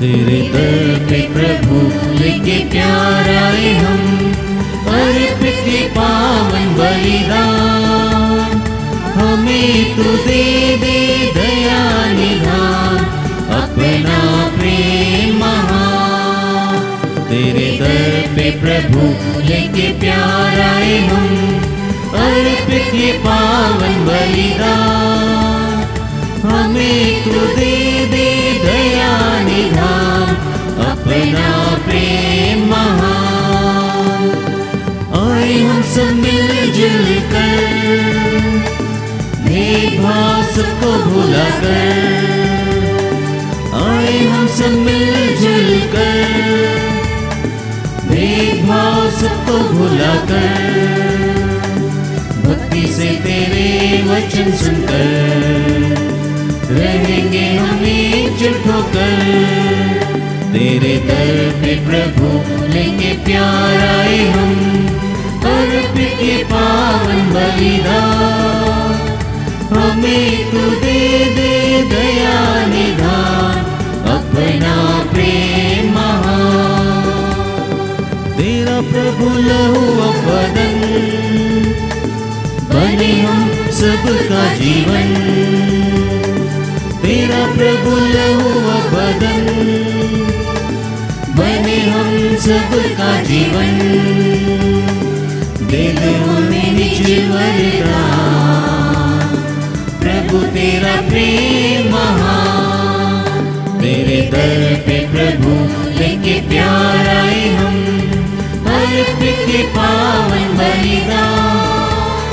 तेरे दर पे प्रभु लेके प्यार आए हम, अर्पित के पावन बलिदान। हमें तू दे दे दया निधान, अपना प्रेम महान। तेरे दर पे प्रभु लेके प्यार आए हम, अर्पित के पावन बलिदान। हमें तू दे दे दया निधान, अपना प्रेम महान। आए हम सब मिलजुल कर, भेदभाव सबको भुला कर। आए हम सब मिलजुल कर, भेदभाव सबको भुला कर। भक्ति से तेरे वचन सुनकर, रहेंगे हम एकजुट होकर। तेरे दर पे प्रभु लेके प्यार आए हम, अर्पित के पावन बलिदान। हमें तू दे दे दया निधान, अपना प्रेम महान। तेरा प्रभु लहू बदन, बने हम सबका जीवन। तेरा प्रभु लहू बदन, बने हम सबका जीवन। दे दे हमें निज वरदान, प्रभु तेरा प्रेम महान। तेरे दर पे प्रभु लेके प्यार आए हम, अर्पित के पावन बलिदान।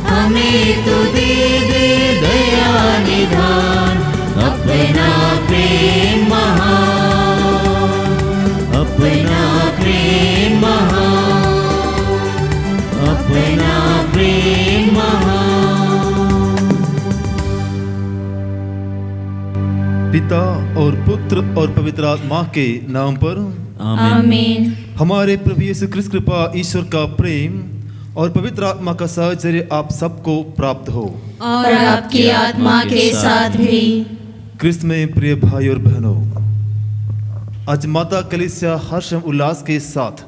हमें तो दे दे दया निधान, अपना प्रेम महान। अपना प्रेम महान, अपना प्रेम महान। पिता और पुत्र और पवित्र आत्मा के नाम पर आमीन। हमारे प्रभु यीशु ख्रिस्त कृपा, ईश्वर का प्रेम और पवित्र आत्मा का साहचर्य आप सबको प्राप्त हो, और आपकी आत्मा के साथ भी। क्रिस्त में प्रिय भाई और बहनों, आज माता कलीसिया हर्ष एवं उल्लास के साथ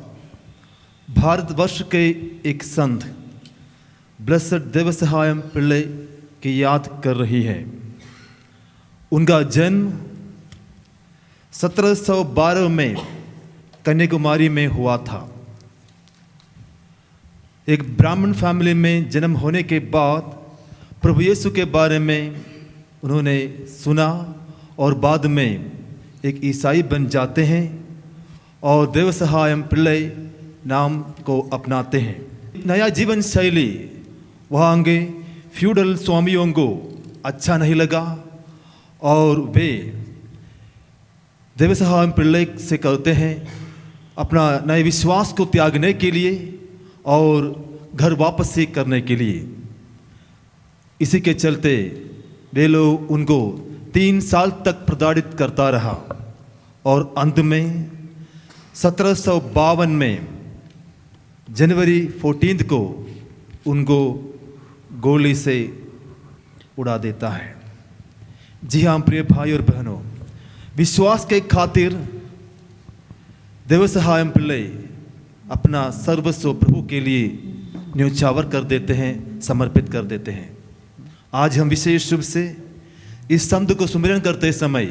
भारतवर्ष के एक संत ब्लेसेड देवसहायम पिल्ले की याद कर रही है। उनका जन्म 1712 में कन्याकुमारी में हुआ था। एक ब्राह्मण फैमिली में जन्म होने के बाद प्रभु यीशु के बारे में उन्होंने सुना और बाद में एक ईसाई बन जाते हैं और देवसहायम पिल्ले नाम को अपनाते हैं। नया जीवन शैली वहाँ आगे फ्यूडल स्वामियों को अच्छा नहीं लगा और वे देवसहायम पिल्ले से कहते हैं अपना नए विश्वास को त्यागने के लिए और घर वापसी करने के लिए। इसी के चलते वे लोग उनको 3 साल तक प्रताड़ित करता रहा और अंत में 1752 में जनवरी 14 को उनको गोली से उड़ा देता है। जी हाँ प्रिय भाई और बहनों, विश्वास के खातिर देवसहायम पिल्ले अपना सर्वस्व प्रभु के लिए न्यौछावर कर देते हैं, समर्पित कर देते हैं। आज हम विशेष रूप से इस संत को सुमिरन करते समय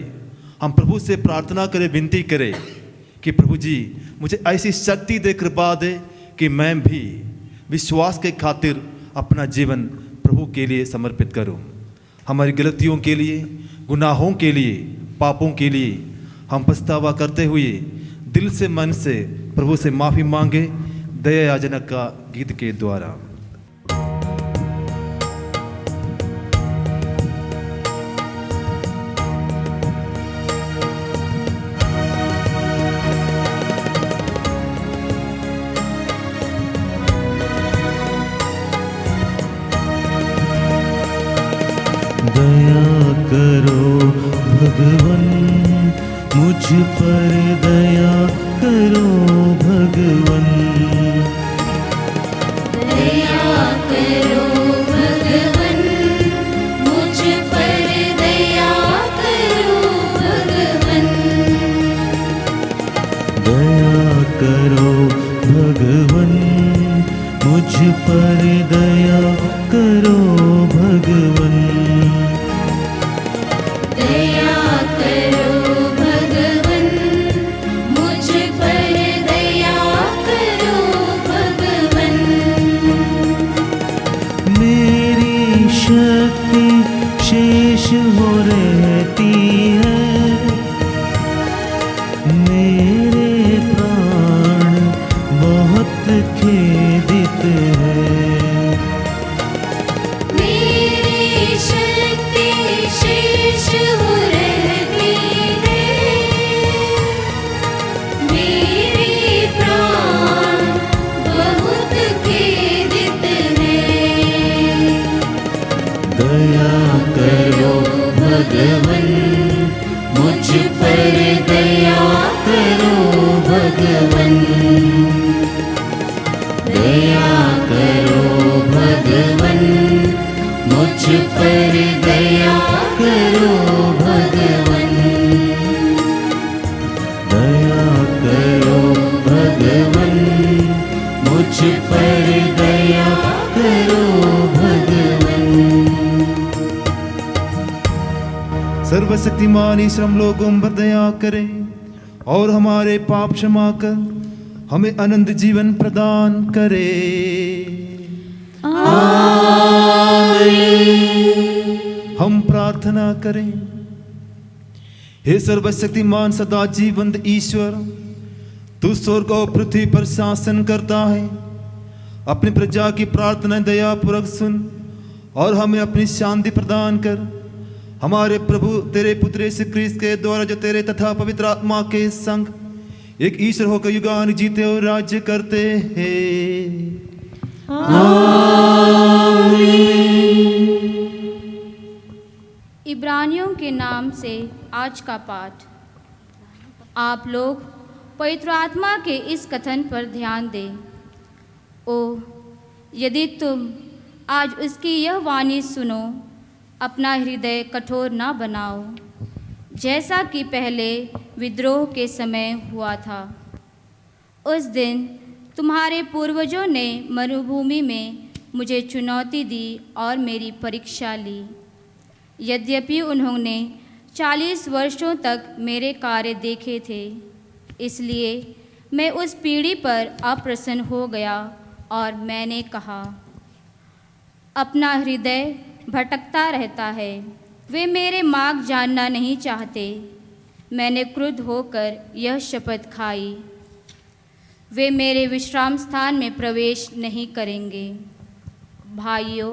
हम प्रभु से प्रार्थना करें, विनती करें कि प्रभु जी मुझे ऐसी शक्ति दे, कृपा दे कि मैं भी विश्वास के खातिर अपना जीवन प्रभु के लिए समर्पित करूं। हमारी गलतियों के लिए, गुनाहों के लिए, पापों के लिए हम पछतावा करते हुए दिल से मन से प्रभु से माफ़ी मांगे दया याचना का गीत के द्वारा। दया करो भगवन, मुझ पर दया करो भगवन। दया करो भगवन, मुझ पर दया करो भगवन। पर दया करो भगवन। दया करो भगवन, मुझ पर दया करो भगवन। मेरी शक्ति शेष हो रहती है, मेरे प्राण बहुत खेदित है। मेरी शक्ति शेष हो रहती है, मेरे प्राण बहुत खेदित है। दया करो भगवन, मुझ पर दया करो भगवन। दया करो भगवन, मुझ पर दया करो भगवन। दया करो भगवन, मुझ पर दया करो भगवन। सर्वशक्तिमान ईश्वर हम लोगों पर दया करें और हमारे पाप क्षमा कर हमें अनंत जीवन प्रदान करे। हम प्रार्थना करें। हे सर्वशक्तिमान सदा जीवंत ईश्वर, तू स्वर्ग और पृथ्वी पर शासन करता है। अपनी प्रजा की प्रार्थना दया पूर्वक सुन और हमें अपनी शांति प्रदान कर। हमारे प्रभु तेरे पुत्र यीशु ख्रीस्त के द्वारा जो तेरे तथा पवित्र आत्मा के संग एक ईश्वर होकर युगान जीते और राज्य करते हैं। इब्रानियों के नाम से आज का पाठ। आप लोग पवित्र आत्मा के इस कथन पर ध्यान दें। ओ यदि तुम आज उसकी यह वाणी सुनो, अपना हृदय कठोर ना बनाओ, जैसा कि पहले विद्रोह के समय हुआ था। उस दिन तुम्हारे पूर्वजों ने मरुभूमि में मुझे चुनौती दी और मेरी परीक्षा ली। यद्यपि उन्होंने 40 वर्षों तक मेरे कार्य देखे थे, इसलिए मैं उस पीढ़ी पर अप्रसन्न हो गया और मैंने कहा, अपना हृदय भटकता रहता है, वे मेरे मार्ग जानना नहीं चाहते। मैंने क्रुद्ध होकर यह शपथ खाई, वे मेरे विश्राम स्थान में प्रवेश नहीं करेंगे। भाइयों,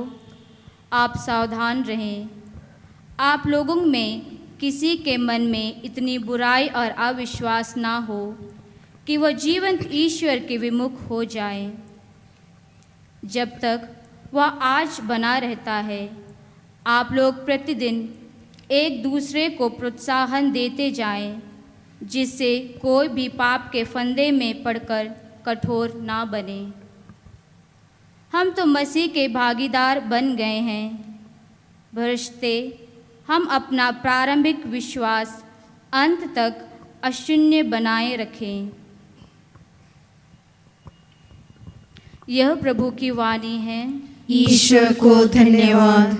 आप सावधान रहें। आप लोगों में किसी के मन में इतनी बुराई और अविश्वास ना हो कि वह जीवंत ईश्वर के विमुख हो जाए। जब तक वह आज बना रहता है, आप लोग प्रतिदिन एक दूसरे को प्रोत्साहन देते जाएं, जिससे कोई भी पाप के फंदे में पड़कर कठोर ना बने। हम तो मसीह के भागीदार बन गए हैं, भरसते हम अपना प्रारंभिक विश्वास अंत तक अशून्य बनाए रखें। यह प्रभु की वाणी है। ईश्वर को धन्यवाद।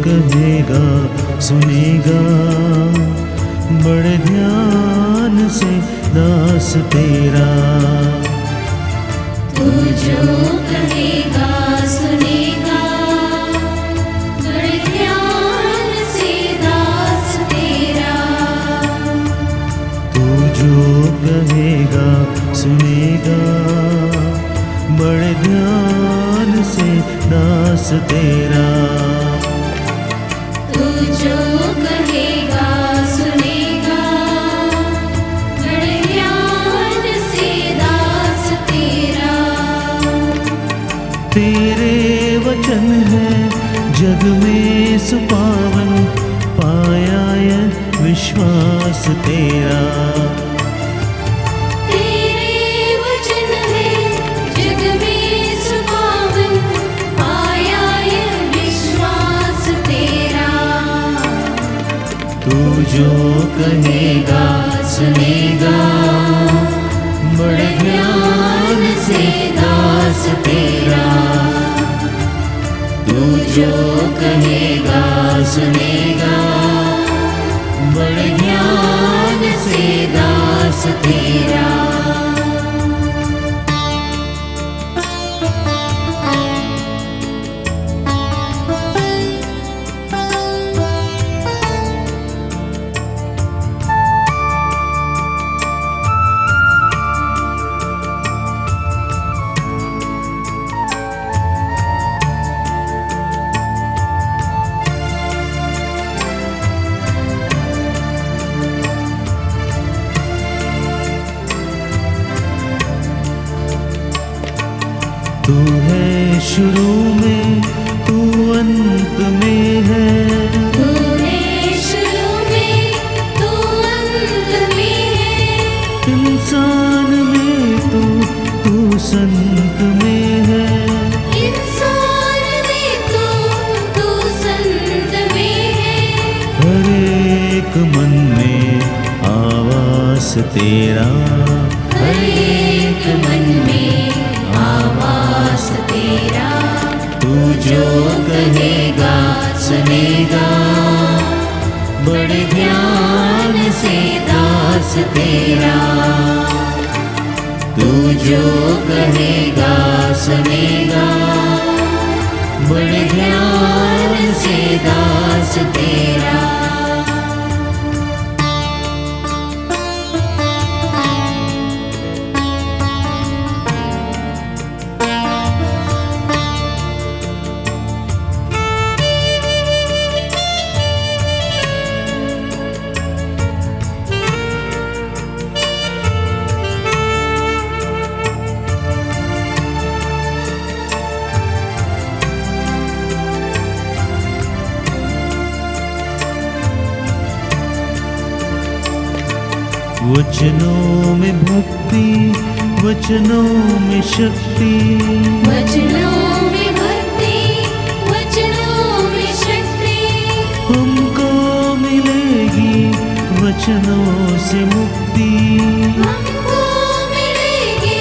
कहेगा सुनेगा, बड़े ध्यान से दास तेरा। तू जो कहेगा सुनेगा, बड़े ध्यान से दास तेरा। तू जो कहेगा सुनेगा, बड़े ध्यान से दास तेरा। तू जो कहेगा सुनेगा, बड़े ध्यान से दास तेरा। तेरे वचन है जग में सुपावन पाया यह विश्वास तेरा। तेरे वचन है जग में सुपावन पाया यह विश्वास तेरा। तू जो कहेगा सुनेगा, बड़े ज्ञान से दास तेरा। तू जो कहेगा सुनेगा, बड़े ज्ञान से दास तेरा। तू है शुरू में, तू अंत में है। तू है शुरू में, तू अंत में है। इंसान में तू संत में है। इंसान में तू संत में है। हर एक मन में आवास तेरा। हर एक मन में आवास तेरा। तू जो कहेगा सुनेगा, बड़े ज्ञान से दास तेरा। तू जो कहेगा सुनेगा, बड़े ज्ञान से दास तेरा। वचनों में भक्ति, वचनों में शक्ति। वचनों में भक्ति, वचनों में शक्ति। हमको मिलेगी वचनों से मुक्ति। हमको मिलेगी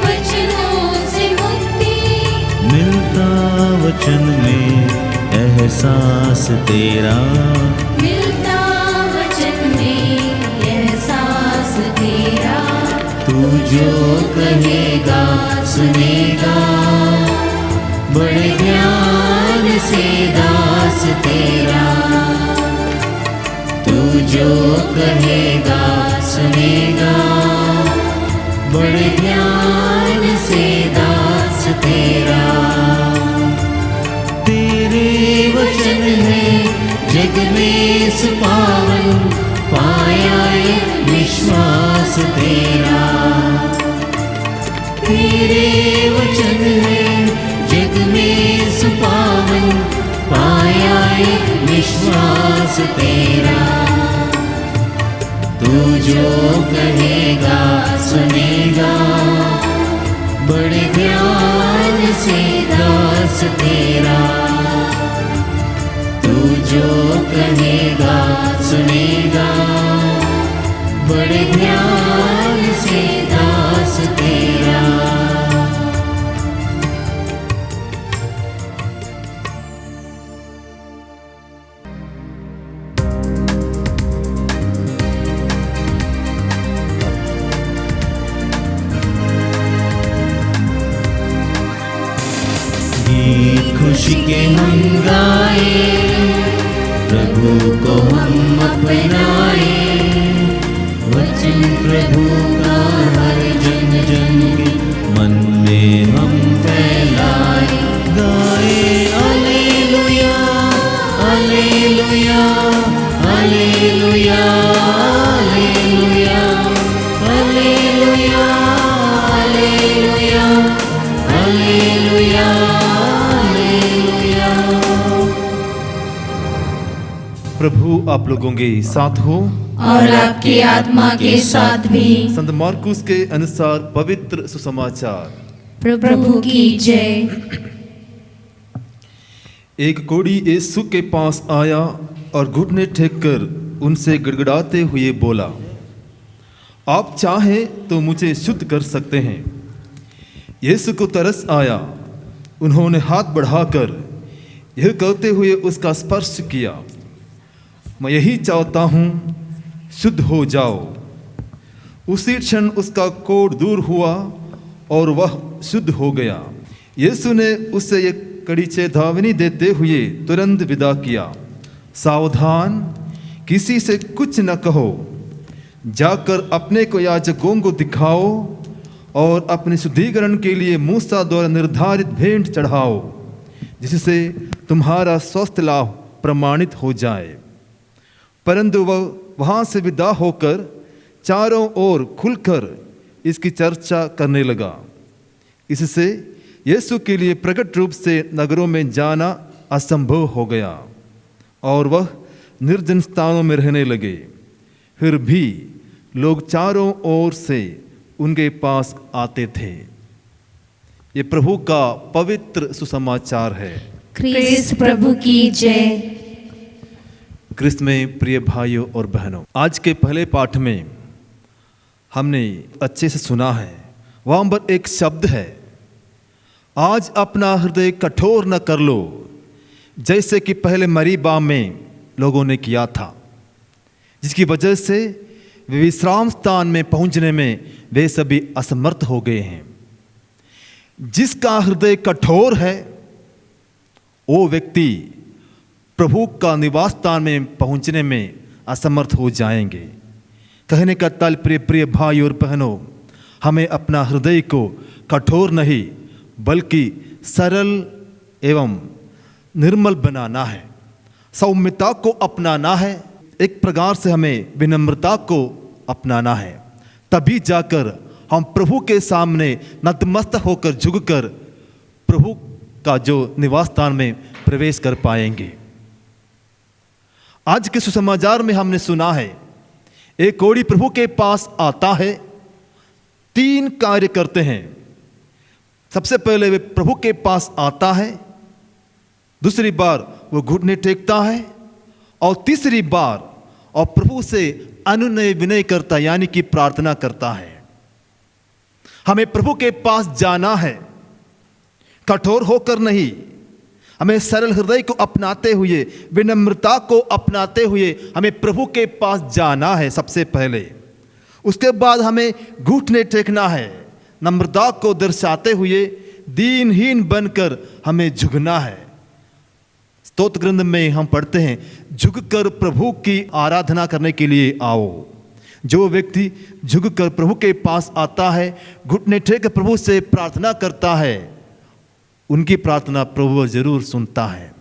वचनों से मुक्ति। मिलता वचन में एहसास तेरा। मिलता वचन में एहसास तेरा। तू जो कहेगा सुनेगा, बड़े ज्ञान से दास तेरा। तू जो कहेगा सुनेगा, बड़े ज्ञान से दास तेरा। तेरे वचन है जग में सुपावन पाया ये विश्वास तेरा। तेरे वचन है जग में सुपावन पाया ये विश्वास तेरा। तू जो कहेगा सुनेगा, बड़े ज्ञान से दास तेरा। तू जो कहेगा सुनेगा, बड़े ज्ञान से दास तेरा। गीत खुशी के हम गाए, प्रभु को हम अपनाए। वचन प्रभु का हर जन जन के मन में हम फैलाए। गाए hallelujah hallelujah hallelujah hallelujah hallelujah hallelujah hallelujah hallelujah. प्रभु आप लोगों के साथ हो और आपकी आत्मा के साथ भी। संत मार्कुस के अनुसार पवित्र सुसमाचार। प्रभु की जय। एक कोढ़ी यीशु के पास आया और घुटने टेक कर उनसे गिड़गिड़ाते हुए बोला, आप चाहें तो मुझे शुद्ध कर सकते हैं। यीशु को तरस आया, उन्होंने हाथ बढ़ाकर यह कहते हुए उसका स्पर्श किया, मैं यही चाहता हूँ, शुद्ध हो जाओ। उसी क्षण उसका कोढ़ दूर हुआ और वह शुद्ध हो गया। यीशु ने उसे एक कड़ी चेतावनी देते हुए तुरंत विदा किया, सावधान, किसी से कुछ न कहो, जाकर अपने को याजकों को दिखाओ और अपने शुद्धिकरण के लिए मूसा द्वारा निर्धारित भेंट चढ़ाओ, जिससे तुम्हारा स्वस्थ लाभ प्रमाणित हो जाए। परंतु वह वहाँ से विदा होकर चारों ओर खुलकर इसकी चर्चा करने लगा। इससे यीशु के लिए प्रकट रूप से नगरों में जाना असंभव हो गया और वह निर्जन स्थानों में रहने लगे। फिर भी लोग चारों ओर से उनके पास आते थे। ये प्रभु का पवित्र सुसमाचार है। क्रिस्त प्रभु की जय। क्रिस्त में प्रिय भाइयों और बहनों, आज के पहले पाठ में हमने अच्छे से सुना है, वहाँ पर एक शब्द है, आज अपना हृदय कठोर न कर लो, जैसे कि पहले मरीबा में लोगों ने किया था, जिसकी वजह से वे विश्राम स्थान में पहुंचने में वे सभी असमर्थ हो गए हैं। जिसका हृदय कठोर है वो व्यक्ति प्रभु का निवास स्थान में पहुंचने में असमर्थ हो जाएंगे। कहने का तात्पर्य प्रिय भाई और बहनों, हमें अपना हृदय को कठोर नहीं बल्कि सरल एवं निर्मल बनाना है, सौम्यता को अपनाना है। एक प्रकार से हमें विनम्रता को अपनाना है, तभी जाकर हम प्रभु के सामने नतमस्तक होकर झुककर प्रभु का जो निवास स्थान में प्रवेश कर पाएंगे। आज के सुसमाचार में हमने सुना है, एक कोढ़ी प्रभु के पास आता है, 3 कार्य करते हैं। सबसे पहले वे प्रभु के पास आता है, दूसरी बार वो घुटने टेकता है और तीसरी बार और प्रभु से अनुनय विनय करता यानी कि प्रार्थना करता है। हमें प्रभु के पास जाना है, कठोर होकर नहीं, हमें सरल हृदय को अपनाते हुए, विनम्रता को अपनाते हुए हमें प्रभु के पास जाना है सबसे पहले। उसके बाद हमें घुटने टेकना है, नम्रता को दर्शाते हुए दीनहीन बनकर हमें झुकना है। स्तोत्र ग्रंथ में हम पढ़ते हैं, झुककर प्रभु की आराधना करने के लिए आओ। जो व्यक्ति झुककर प्रभु के पास आता है, घुटने टेक प्रभु से प्रार्थना करता है, उनकी प्रार्थना प्रभु जरूर सुनता है।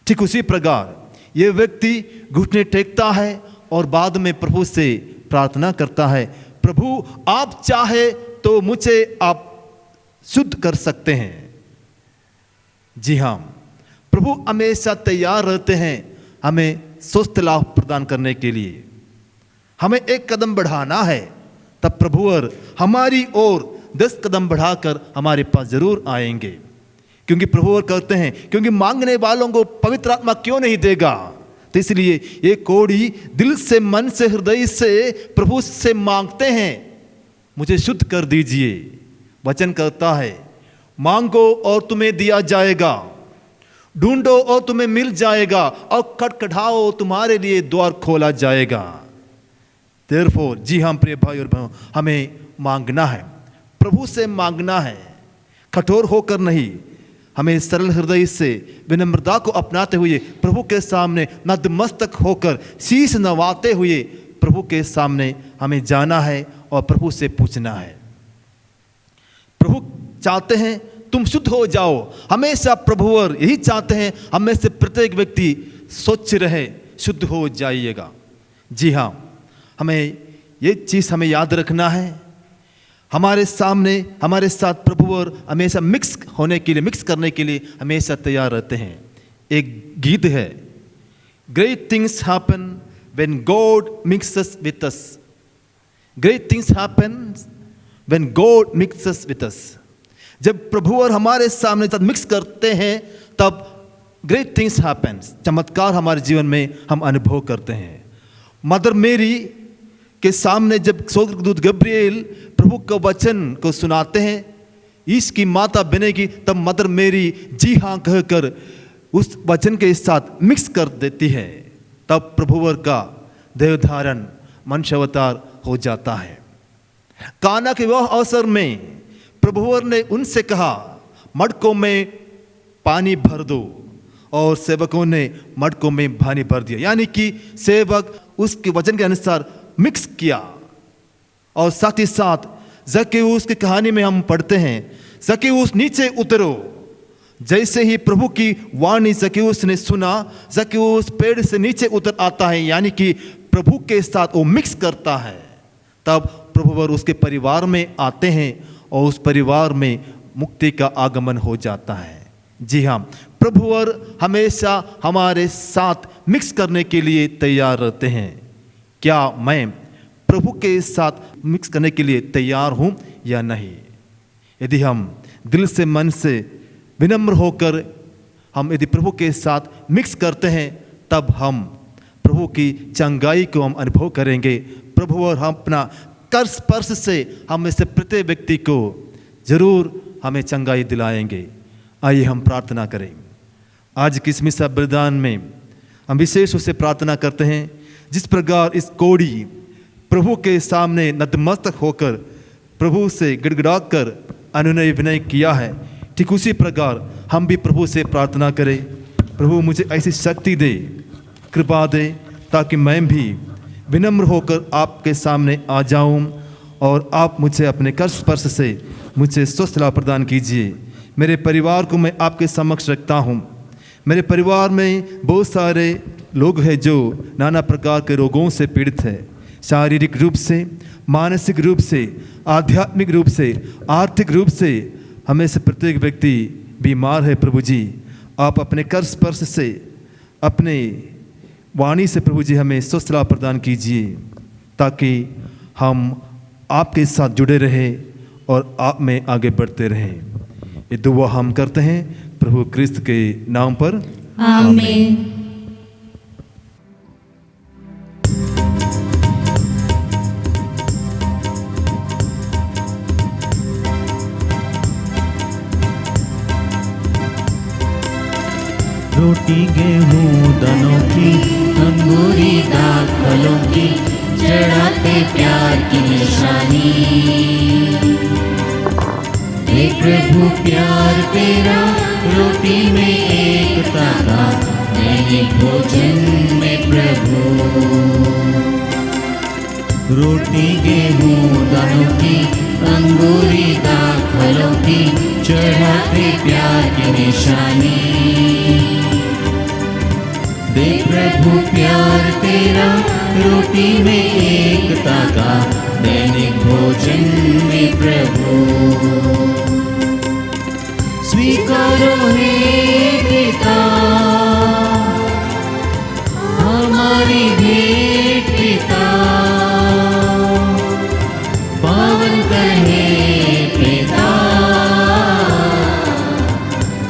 ठीक उसी प्रकार ये व्यक्ति घुटने टेकता है और बाद में प्रभु से प्रार्थना करता है, प्रभु आप चाहे तो मुझे आप शुद्ध कर सकते हैं। जी हाँ, प्रभु हमेशा तैयार रहते हैं हमें स्वस्थ लाभ प्रदान करने के लिए। हमें एक कदम बढ़ाना है, तब प्रभु और हमारी ओर 10 कदम बढ़ाकर हमारे पास जरूर आएंगे। क्योंकि प्रभु और कहते हैं, क्योंकि मांगने वालों को पवित्र आत्मा क्यों नहीं देगा। तो इसलिए ये कोढ़ी दिल से, मन से, हृदय से प्रभु से मांगते हैं, मुझे शुद्ध कर दीजिए। वचन कहता है, मांगो और तुम्हें दिया जाएगा, ढूंढो और तुम्हें मिल जाएगा, और खटखटाओ तुम्हारे लिए द्वार खोला जाएगा। Therefore, जी हाँ प्रिय भाई और बहनों, हमें मांगना है, प्रभु से मांगना है, कठोर होकर नहीं। हमें सरल हृदय से विनम्रता को अपनाते हुए प्रभु के सामने नतमस्तक होकर शीश नवाते हुए प्रभु के सामने हमें जाना है और प्रभु से पूछना है। प्रभु चाहते हैं तुम शुद्ध हो जाओ। हमेशा प्रभु और यही चाहते हैं हमें से प्रत्येक व्यक्ति स्वच्छ रहे, शुद्ध हो जाइएगा। जी हाँ, हमें ये चीज़ हमें याद रखना है। हमारे सामने हमारे साथ प्रभु और हमेशा मिक्स करने के लिए हमेशा तैयार रहते हैं। एक गीत है, Great things happen when God mixes with us. Great things happen when God mixes with us. जब प्रभु और हमारे सामने साथ मिक्स करते हैं तब ग्रेट थिंग्स हैपन्स, चमत्कार हमारे जीवन में हम अनुभव करते हैं। मदर मेरी के सामने जब स्वर्गदूत गब्रिएल प्रभु का वचन को सुनाते हैं, इसकी माता बनेगी, तब मदर मेरी जी हाँ कहकर उस वचन के साथ मिक्स कर देती है। तब प्रभुवर का देवधारण मनुष्यावतार हो जाता है। काना के वह अवसर में प्रभुवर ने उनसे कहा, मटकों में पानी भर दो, और सेवकों ने मटकों में पानी भर दिया। यानी कि सेवक उसके वचन के अनुसार मिक्स किया। और साथ ही साथ जक्केऊस की कहानी में हम पढ़ते हैं, जक्केऊस नीचे उतरो। जैसे ही प्रभु की वाणी जक्केऊस ने सुना, जक्केऊस पेड़ से नीचे उतर आता है, यानी कि प्रभु के साथ वो मिक्स करता है। तब प्रभुवर उसके परिवार में आते हैं और उस परिवार में मुक्ति का आगमन हो जाता है। जी हाँ, प्रभुवर हमेशा हमारे साथ मिक्स करने के लिए तैयार रहते हैं। क्या मैं प्रभु के साथ मिक्स करने के लिए तैयार हूँ या नहीं? यदि हम दिल से मन से विनम्र होकर हम यदि प्रभु के साथ मिक्स करते हैं, तब हम प्रभु की चंगाई को हम अनुभव करेंगे। प्रभु और हम अपना कर स्पर्श से हम में से प्रत्येक व्यक्ति को जरूर हमें चंगाई दिलाएंगे। आइए हम प्रार्थना करें। आज की इस मिसा बलिदान में हम विशेष रूप से प्रार्थना करते हैं, जिस प्रकार इस कोड़ी प्रभु के सामने नतमस्तक होकर प्रभु से गिड़गिड़ाकर अनुनय विनय किया है, ठीक उसी प्रकार हम भी प्रभु से प्रार्थना करें। प्रभु मुझे ऐसी शक्ति दे, कृपा दे, ताकि मैं भी विनम्र होकर आपके सामने आ जाऊं और आप मुझे अपने कर स्पर्श से मुझे स्वस्थ लाभ प्रदान कीजिए। मेरे परिवार को मैं आपके समक्ष रखता हूँ। मेरे परिवार में बहुत सारे लोग हैं जो नाना प्रकार के रोगों से पीड़ित हैं, शारीरिक रूप से, मानसिक रूप से, आध्यात्मिक रूप से, आर्थिक रूप से हमें से प्रत्येक व्यक्ति बीमार है। प्रभु जी, आप अपने कर स्पर्श से, अपने वाणी से प्रभु जी हमें स्वस्थ लाभ प्रदान कीजिए, ताकि हम आपके साथ जुड़े रहें और आप में आगे बढ़ते रहें। ये दुआ हम करते हैं प्रभु क्रिस्त के नाम पर, आमीन। रोटी गेहूं दानों की, अंगूरी दाग फलों की, चढ़ाते प्यार की निशानी। हे प्रभु प्यार तेरा, रोटी में एकता का, दैनिक भोजन में प्रभु। रोटी गेहूं दानों की, अंगूरी दाग फलों की, चढ़ाते प्यार की निशानी। दे प्रभु प्यार तेरा, रोटी में एकता का, दैनिक भोजन में प्रभु। स्वीकारो हे पिता हमारी भेंट पिता, पावन कहे पिता,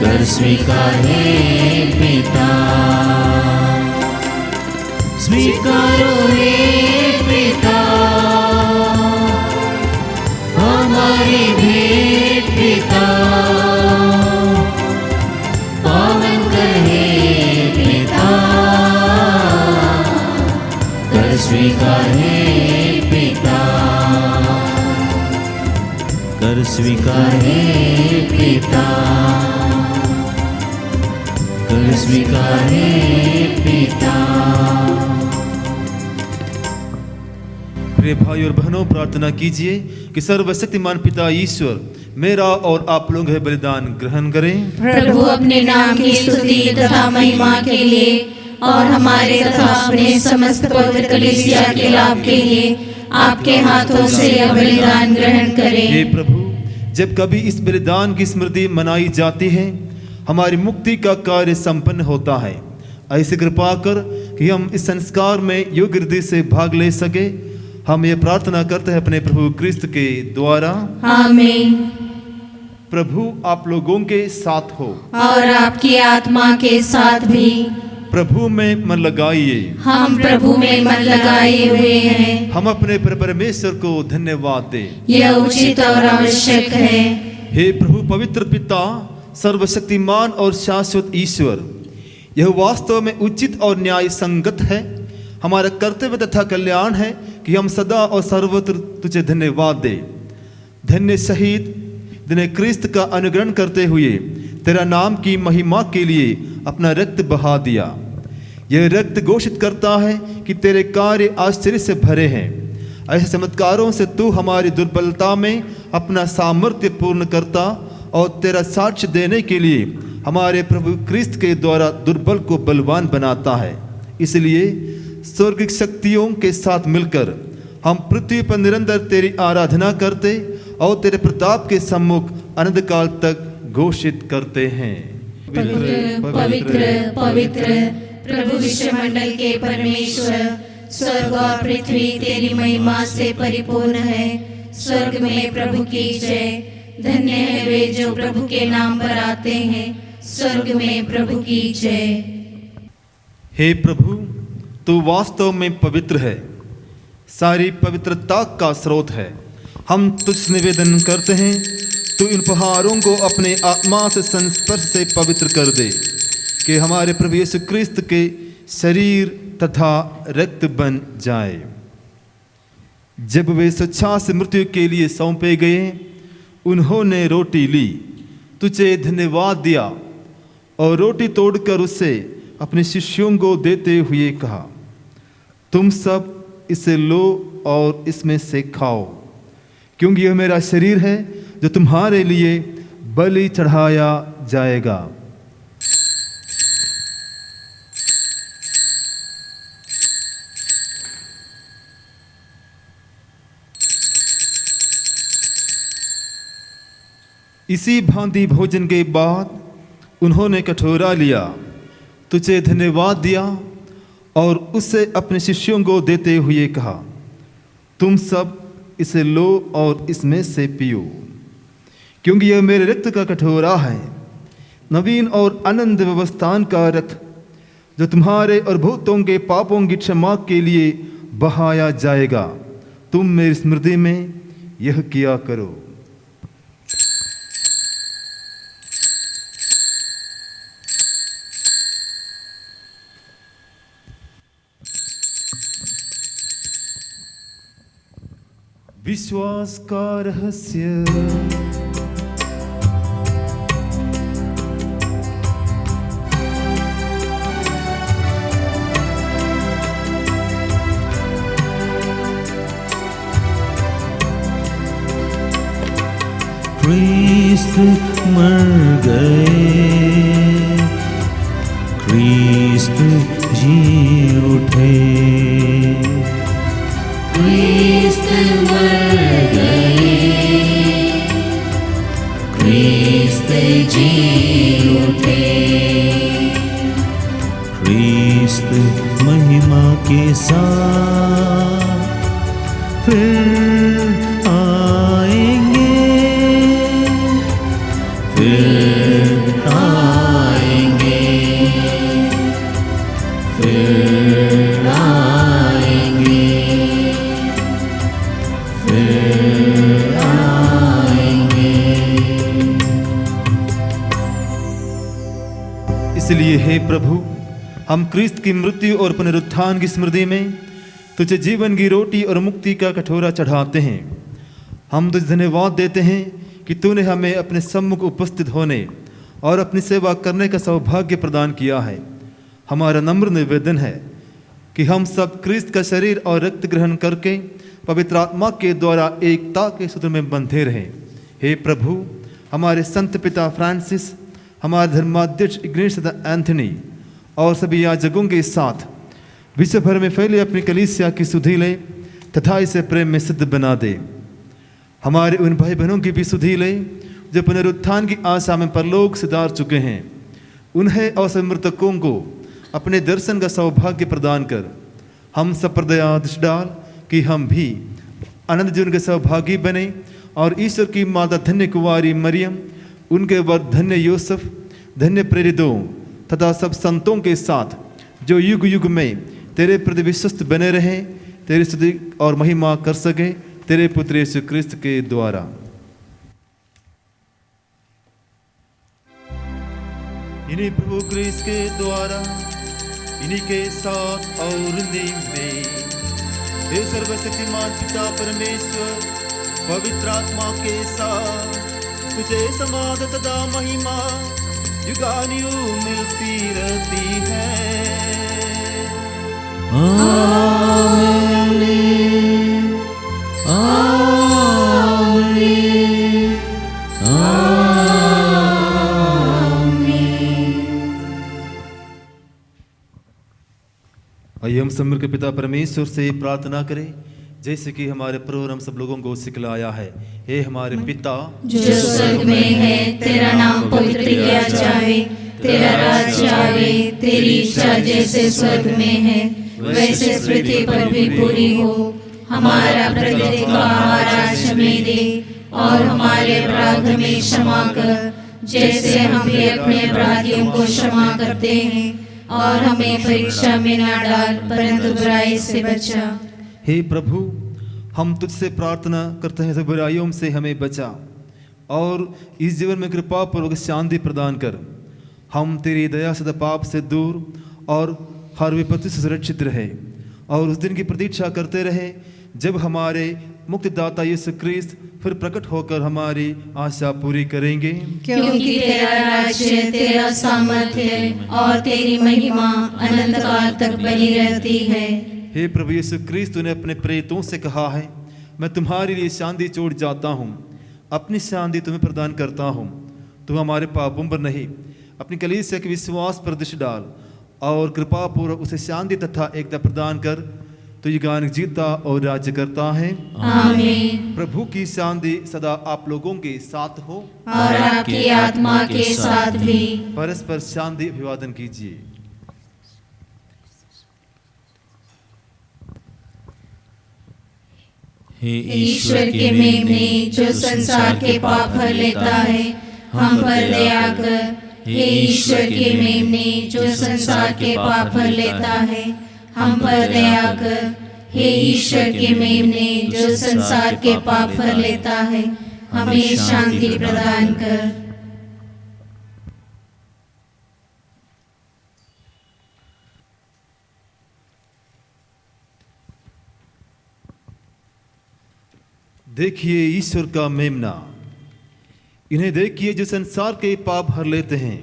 कर स्वीकार हे पिता। स्वीकारो हे पिता हमारी भेंट पिता, पावन कहे पिता, कर स्वीकार हे पिता, कर स्वीकार हे पिता, कर स्वीकार हे पिता। प्रिय भाई और बहनों, प्रार्थना कीजिए कि सर्वशक्तिमान पिता ईश्वर मेरा और आप लोग है बलिदान ग्रहण करें। प्रभु अपने नाम की स्तुति तथा महिमा के लिए और हमारे तथा अपने समस्त पवित्र कलीसिया के लाभ के लिए आपके हाथों से यह बलिदान ग्रहण करें। हे प्रभु, जब कभी इस बलिदान की स्मृति मनाई जाती है, हमारी मुक्ति का कार्य संपन्न होता है। ऐसे कृपा कर कि हम इस संस्कार में योग्य रीति से भाग ले सके, हम ये प्रार्थना करते हैं अपने प्रभु क्रिस्त के द्वारा। आमीन। प्रभु आप लोगों के साथ हो और आपकी आत्मा के साथ भी। प्रभु में मन लगाइए। हम प्रभु में मन लगाए हुए हैं। हम अपने परमेश्वर को धन्यवाद दें। यह उचित और आवश्यक है। हे प्रभु पवित्र पिता, सर्वशक्तिमान और शाश्वत ईश्वर, यह वास्तव में उचित और न्याय संगत है, हमारा कर्तव्य तथा कल्याण है कि हम सदा और सर्वत्र तुझे धन्यवाद दें। धन्य शहीद जिन्हें क्रिस्त का अनुग्रहण करते हुए तेरा नाम की महिमा के लिए अपना रक्त बहा दिया। यह रक्त घोषित करता है कि तेरे कार्य आश्चर्य से भरे हैं। ऐसे चमत्कारों से तू हमारी दुर्बलता में अपना सामर्थ्य पूर्ण करता और तेरा साक्ष्य देने के लिए हमारे प्रभु क्रिस्त के द्वारा दुर्बल को बलवान बनाता है। इसलिए स्वर्गिक शक्तियों के साथ मिलकर हम पृथ्वी पर निरंतर तेरी आराधना करते और तेरे प्रताप के सम्मुख अनंत काल तक घोषित करते हैं। पवित्र पवित्र पवित्र प्रभु विश्वमंडल के परमेश्वर, स्वर्ग और पृथ्वी तेरी महिमा से परिपूर्ण है। स्वर्ग में प्रभु की जय। धन्य है वे जो प्रभु के नाम पर आते हैं। स्वर्ग में प्रभु की जय। हे प्रभु, तू वास्तव में पवित्र है, सारी पवित्रता का स्रोत है। हम तुझसे निवेदन करते हैं, तू इन उपहारों को अपने आत्मा से संस्पर्श से पवित्र कर दे कि हमारे प्रभु यीशु क्रिस्त के शरीर तथा रक्त बन जाए। जब वे स्वेच्छा से मृत्यु के लिए सौंपे गए, उन्होंने रोटी ली, तुझे धन्यवाद दिया और रोटी तोड़कर उसे अपने शिष्यों को देते हुए कहा, तुम सब इसे लो और इसमें से खाओ, क्योंकि यह मेरा शरीर है जो तुम्हारे लिए बलि चढ़ाया जाएगा। इसी भांति भोजन के बाद उन्होंने कटोरा लिया, तुझे धन्यवाद दिया और उसे अपने शिष्यों को देते हुए कहा, तुम सब इसे लो और इसमें से पियो, क्योंकि यह मेरे रक्त का कटोरा है, नवीन और अनंत व्यवस्थान का रक्त, जो तुम्हारे और बहुतों के पापों की क्षमा के लिए बहाया जाएगा। तुम मेरी स्मृति में यह किया करो। विश्वास का रहस्य। क्रिस्त मर गए, क्रिस्त जी उठे, क्रिस्त मर गए, क्रिस्त जी उठे, क्रिस्त महिमा के साथ फिर आएंगे, फिर आएंगे, फिर आएंगे, फिर आएंगे। इसलिए हे प्रभु, हम क्रिस्त की मृत्यु और पुनरुत्थान की स्मृति में तुझे जीवन की रोटी और मुक्ति का कटोरा चढ़ाते हैं। हम तुझे धन्यवाद देते हैं कि तूने हमें अपने सम्मुख उपस्थित होने और अपनी सेवा करने का सौभाग्य प्रदान किया है। हमारा नम्र निवेदन है कि हम सब क्रिस्त का शरीर और रक्त ग्रहण करके पवित्र आत्मा के द्वारा एकता के सूत्र में बंधे रहें। हे प्रभु, हमारे संत पिता फ्रांसिस, हमारे धर्माध्यक्ष इग्नेशियस तथा एंथनी और सभी याजकों के साथ विश्व भर में फैले अपनी कलीसिया की सुधि ले तथा इसे प्रेम में सिद्ध बना दे। हमारे उन भाई बहनों की भी सुधि ले जो पुनरुत्थान की आशा में परलोक सिधार चुके हैं। उन्हें और सब मृतकों को अपने दर्शन का सौभाग्य प्रदान कर हम सब पर दया दृष्टि डाल कि हम भी अनंत जीवन के सौभागी बने और ईश्वर की माता धन्य कुंवारी मरियम, उनके वर धन्य यूसुफ, धन्य प्रेरितों तथा सब संतों के साथ जो युग युग में तेरे प्रति विश्वस्त बने रहें, तेरी स्तुति और महिमा कर सके तेरे पुत्र यीशु क्रिस्त के द्वारा। इन्हीं प्रभु क्रिस्त के द्वारा, इन्हीं के साथ और इन्हीं में हे सर्वशक्तिमान पिता परमेश्वर पवित्र आत्मा के साथ तुझे समाध तथा महिमा युगानुयुग मिलती रहती है। आमीन, आमीन, आमीन। आइए हम सब मिलकर पिता परमेश्वर से प्रार्थना करें जैसे कि हमारे प्रभु हम सब लोगों को सिखलाया है। हे हमारे पिता जो स्वर्ग में है, तेरा नाम पवित्र किया जाए, तेरा राज्य आवे, तेरी इच्छा जैसे स्वर्ग में है वैसे पृथ्वी पर भी पूरी हो। हमारा प्रतिदिन का आहार आज हमें दे और हमारे अपराध में क्षमा कर जैसे हम भी अपने अपराधियों को क्षमा करते हैं, और हमें परीक्षा में न डाल परंतु बुराई से बचा। हे प्रभु, हम तुझसे प्रार्थना करते हैं, बुराइयों से हमें बचा और इस जीवन में कृपा पूर्वक शांति प्रदान कर। हम तेरी दया से पाप से दूर और हर विपत्ति से सुरक्षित रहे और उस दिन की प्रतीक्षा करते रहे जब हमारे मुक्तिदाता यीशु क्रिस्त फिर प्रकट होकर हमारी आशा पूरी करेंगे। क्योंकि तेरा राज्य, तेरा सामर्थ्य और तेरी महिमा अनंत काल तक बनी रहती है। हे प्रभु यीशु क्रिस्त, तूने अपने प्रेरितों से कहा है, मैं तुम्हारे लिए शांति छोड़ जाता हूँ, अपनी शांति तुम्हें प्रदान करता हूँ। तुम हमारे पापों पर नहीं अपनी कलीसिया के विश्वास पर दृष्टि डाल और कृपा पूर्वक उसे शांति तथा एकता प्रदान कर। तो ये गान जीता और राज्य करता है। आमीन। प्रभु की शांति सदा आप लोगों के साथ हो और आपकी आत्मा के साथ भी। परस्पर शांति अभिवादन कीजिए। हे ईश्वर के मेमने जो संसार के पाप भर लेता है, हम पर दया कर। हे ईश्वर के मेमने जो संसार के पाप भर लेता है, हम पर दया कर। हे ईश्वर के मेमने जो संसार के पाप भर लेता है, हमें शांति प्रदान कर। देखिए ईश्वर का मेमना, इन्हें देखिए जो संसार के पाप भर लेते हैं।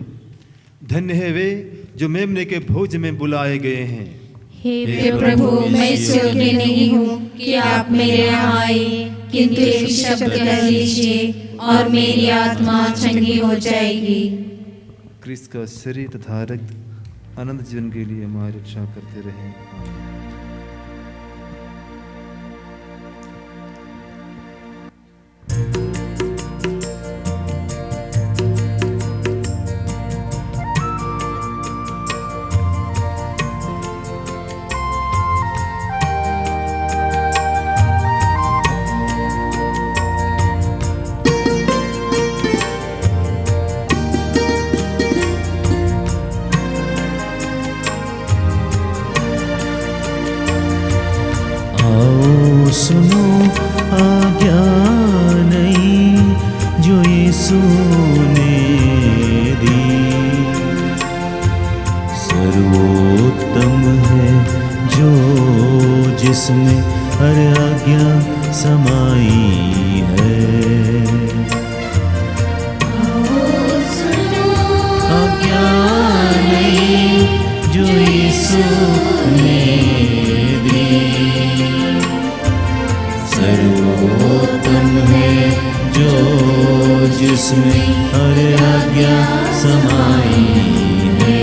धन्य है वे जो मेमने के भोज में बुलाए गए हैं। हे प्रभु, मैं इस योग्य नहीं हूँ कि आप मेरे यहाँ आए, किंतु एक शब्द कह लीजिए और मेरी आत्मा चंगी हो जाएगी। क्रिस्त का शरीर तथा रक्त अनंत जीवन के लिए हमारी रक्षा करते रहें। आमीन। सुनो आज्ञा नई जो यीशु ने दी, सर्वोत्तम है जो जिसमें हर आज्ञा समाई है। आज्ञा नई जो यीशु ने दी, सर्वोत्तम है जो जिसमें हर आज्ञा समाई है।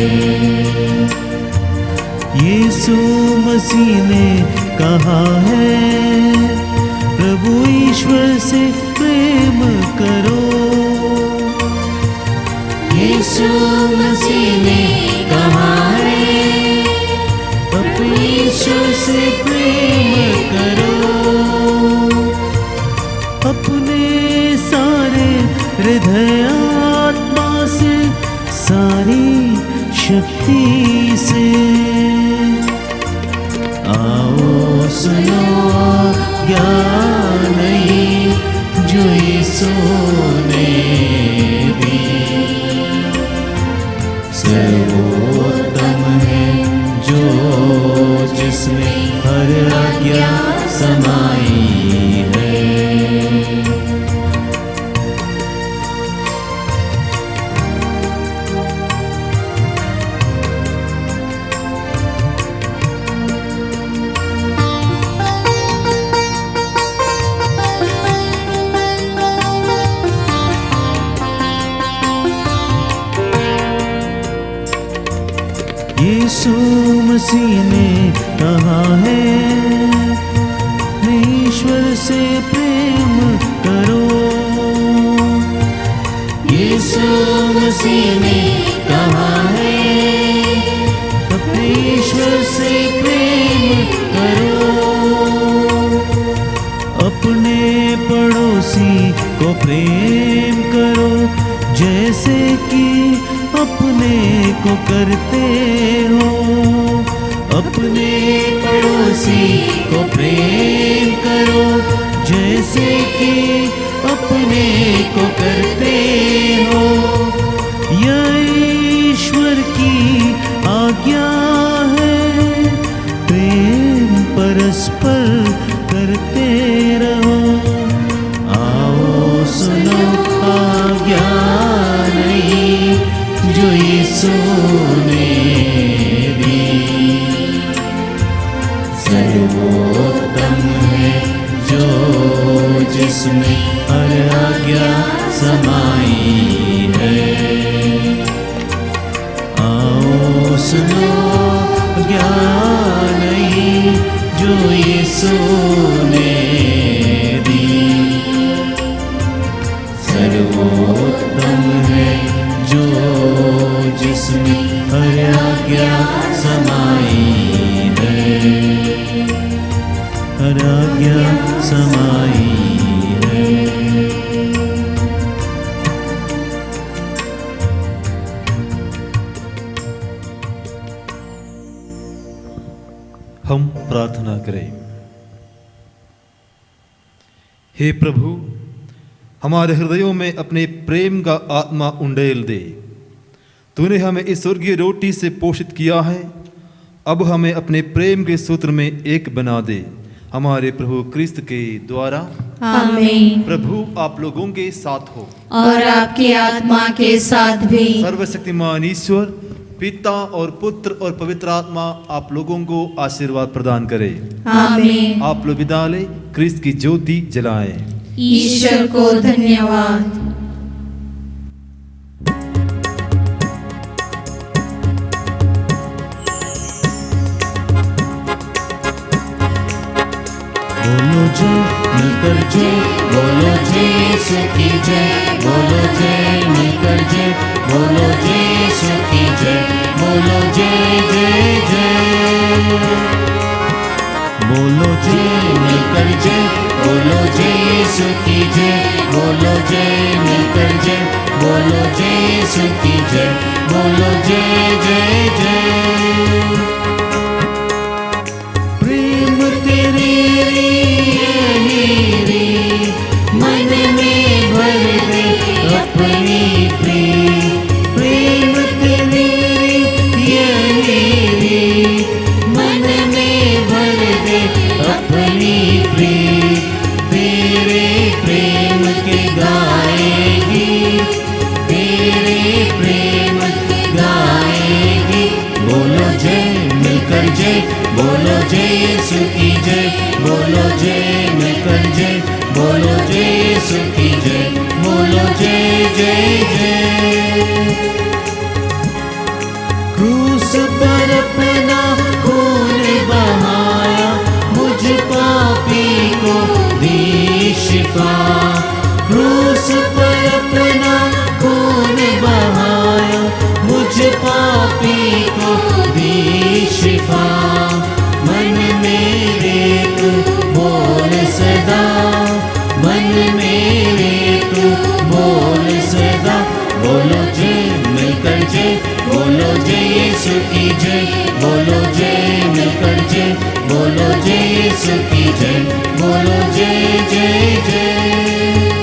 यीशु मसीह ने कहा है, प्रभु ईश्वर से प्रेम करो। यीशु मसीह ने कहा है, यीशु से प्रेम करो, अपने सारे हृदय आत्मा से, सारी शक्ति से। आओ सुनो ज्ञान नहीं जो यीशु ने दी, सर्वोत्तम है जो जिसमें हर आज्ञा समाई है। यीशु मसीह ने कहा है, ईश्वर से प्रेम करो। यीशु मसीह ने कहा है, ईश्वर से प्रेम करो, अपने पड़ोसी को प्रेम करो जैसे कि अपने को करते हो। अपने पड़ोसी को प्रेम करो जैसे कि अपने को करते हो। यह ईश्वर की आज्ञा है, प्रेम परस्पर करते रहो। आओ सुनो आज्ञा नहीं जो यीशु ने दी, सर्वोत्तम है जो जिसमें हर आज्ञा समाई है। आओ सुनो ज्ञान नहीं जो यीशु ने दी, सर्वोत्तम है जो जिसमें हर आज्ञा समाई है, हर आज्ञा समाई है। हम प्रार्थना करें। हे प्रभु, हमारे हृदयों में अपने प्रेम का आत्मा उंडेल दे। तूने हमें इस स्वर्गीय रोटी से पोषित किया है, अब हमें अपने प्रेम के सूत्र में एक बना दे, हमारे प्रभु क्रिस्त के द्वारा। आमीन। प्रभु आप लोगों के साथ हो और आपकी आत्मा के साथ भी। सर्वशक्तिमान ईश्वर पिता और पुत्र और पवित्र आत्मा आप लोगों को आशीर्वाद प्रदान करे। आमीन। आप लोग विदा ले क्रिस्त की ज्योति जलाएं। ईश्वर को धन्यवाद। बोलो जय मिलकर जय, बोलो जय यीशु की जय, बोलो जय मिलकर जय, बोलो जय यीशु की जय, बोलो जय जय जय। बोलो जय मिलकर जय, बोलो जय यीशु की जय, बोलो जय मिलकर जय, बोलो जय यीशु की जय, बोलो जय जय जय। प्रेम तेरी मन में भर दे अपनी प्रेम तेरी यही मन में भर दे अपनी तेरे प्रेम के गाएगी, तेरे प्रेम गाएगी। बोलो जय मिलकर जय, बोलो जय यीशु की जय, बोलो जय मिलकर जय, बोलो जय यीशु की जय, बोलो जय जय जय। क्रूस पर अपना खून बहाया, मुझ पापी को दी शिफा। क्रूस पर अपना खून बहाया, मुझ पापी को दी शिफा। मन मेरे तू बोल सदा, मन मेरे तू बोल सदा। बोलो जय मिलकर जय, बोलो जय यीशु की जय, बोलो जय मिलकर जय, बोलो जय यीशु की जय, बोलो जय जय जय।